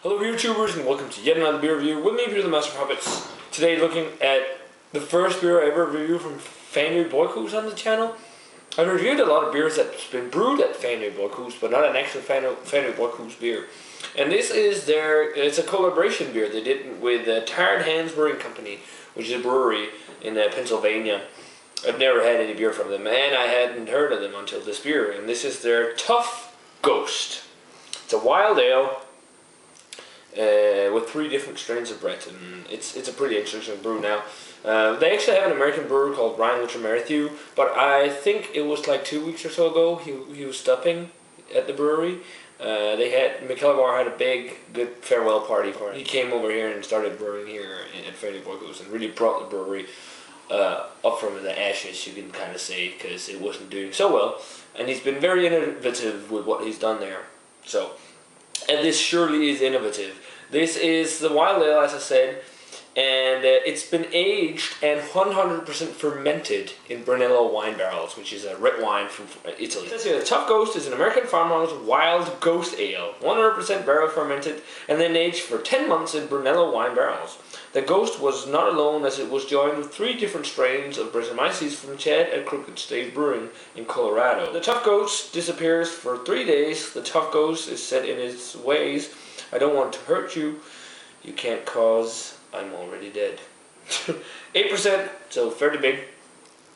Hello YouTubers and welcome to yet another beer review with me, Peter the Master Puppets. Today looking at the first beer I ever reviewed from Fanø Bryghus on the channel. I've reviewed a lot of beers that's been brewed at Fanø Bryghus, but not an actual Fanø Bryghus beer. And this is it's a collaboration beer they did with Tired Hands Brewing Company, which is a brewery in Pennsylvania. I've never had any beer from them, and I hadn't heard of them until this beer. And this is their Tuff Ghost. It's a wild ale with 3 different strains of Brett, and it's a pretty interesting brew now. They actually have an American brewer called Ryan Matthew, but I think it was like 2 weeks or so ago he was stopping at the brewery. McKellar had a big, good farewell party for him. He came over here and started brewing here at Fanø Bryghus and really brought the brewery up from the ashes, you can kind of say, because it wasn't doing so well. And he's been very innovative with what he's done there. So, and this surely is innovative. This is the wild ale, as I said, and it's been aged and 100% fermented in Brunello wine barrels, which is a red wine from Italy. It says here, the Tuff Ghost is an American farmhouse wild ghost ale, 100% barrel fermented, and then aged for 10 months in Brunello wine barrels. The Ghost was not alone, as it was joined with 3 different strains of Brettanomyces from Chad at Crooked Stage Brewing in Colorado. The Tuff Ghost disappears for 3 days. The Tuff Ghost is set in its ways. I don't want to hurt you. You can't cause. I'm already dead. 8%, so fairly big.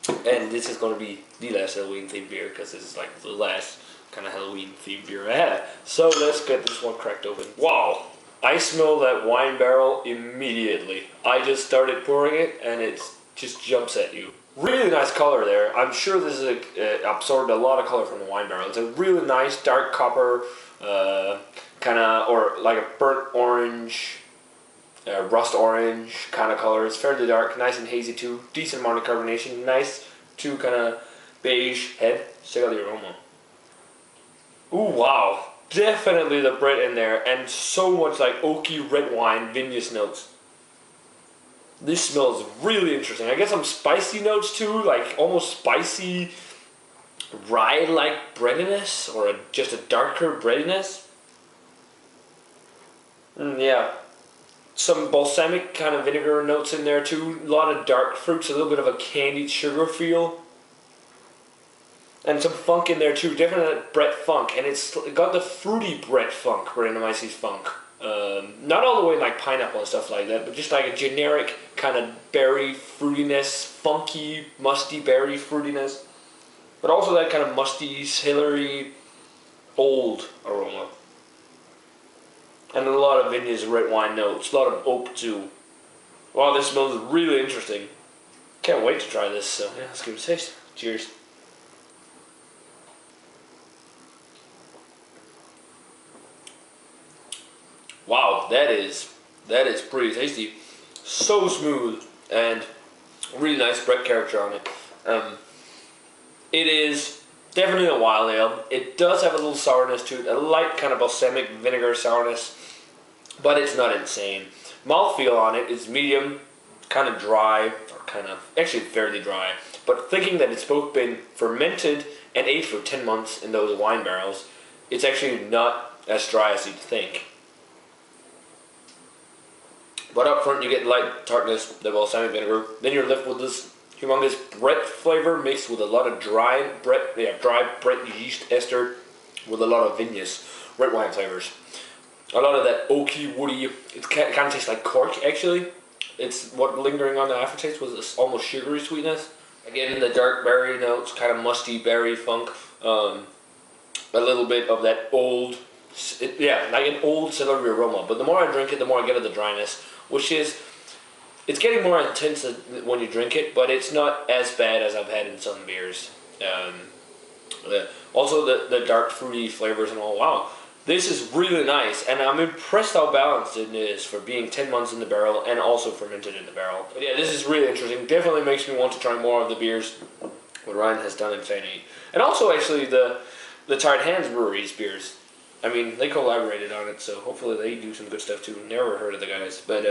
And this is going to be the last Halloween themed beer, because this is like the last kind of Halloween themed beer I had. So let's get this one cracked open. Wow! I smell that wine barrel immediately. I just started pouring it and it just jumps at you. Really nice color there. I'm sure this is absorbed a lot of color from the wine barrel. It's a really nice dark copper, kind of, or like a burnt orange, rust orange kind of color. It's fairly dark, nice and hazy too. Decent amount of carbonation. Nice too, kind of beige head. Check out the aroma. Ooh, wow. Definitely the Brett in there, and so much like oaky red wine vinous notes. This smells really interesting. I get some spicy notes too, like almost spicy rye-like breadiness, or just a darker breadiness. Yeah, some balsamic kind of vinegar notes in there too. A lot of dark fruits, a little bit of a candied sugar feel. And some funk in there too, different Brett funk, and it's got the fruity Brett funk, Brettanomyces funk. Not all the way like pineapple and stuff like that, but just like a generic kind of berry fruitiness, funky, musty berry fruitiness. But also that kind of musty, celery, old aroma. And a lot of vinous red wine notes, a lot of oak too. Wow, this smells really interesting. Can't wait to try this, so yeah, let's give it a taste. Cheers. Wow, that is pretty tasty. So smooth and really nice Brett character on it. It is definitely a wild ale. It does have a little sourness to it, a light kind of balsamic vinegar sourness, but it's not insane. Mouthfeel on it is medium, kind of dry, or kind of, actually fairly dry, but thinking that it's both been fermented and aged for 10 months in those wine barrels, it's actually not as dry as you'd think. But up front you get light tartness, the balsamic vinegar. Then you're left with this humongous Brett flavor mixed with a lot of dry Brett yeast ester with a lot of vinous red wine flavors. A lot of that oaky, woody, it kind of tastes like cork actually. It's what lingering on the aftertaste was this almost sugary sweetness. Again, the dark berry notes, kind of musty berry funk. A little bit of that old, like an old celery aroma. But the more I drink it, the more I get of the dryness. Which is, it's getting more intense when you drink it, but it's not as bad as I've had in some beers. Also the dark fruity flavors and all. Wow, this is really nice, and I'm impressed how balanced it is for being 10 months in the barrel and also fermented in the barrel. But yeah, this is really interesting. Definitely makes me want to try more of the beers what Ryan has done in Fanø. And also actually the Tired Hands Breweries beers. I mean, they collaborated on it, so hopefully they do some good stuff too. Never heard of the guys. But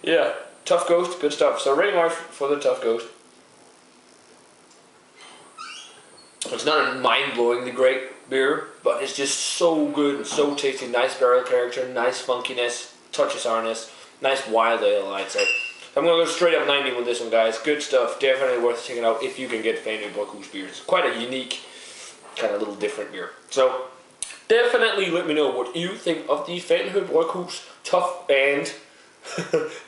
yeah, Tuff Ghost, good stuff. So rating mark for the Tuff Ghost. It's not mind-blowingly great, beer, but it's just so good and so tasty. Nice barrel character, nice funkiness, touch of sourness, nice wild ale, I'd say. I'm going to go straight up 90 with this one, guys. Good stuff. Definitely worth checking out if you can get Fanø Bryghus beers. Quite a unique, kind of little different beer. So, definitely let me know what you think of the Fanø Bryghus Tuff and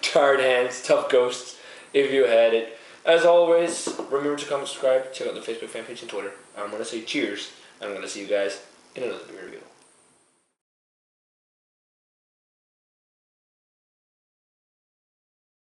Tired Hands, Tough Ghosts, if you had it. As always, remember to comment, subscribe, check out the Facebook fan page and Twitter. I'm going to say cheers, and I'm going to see you guys in another review.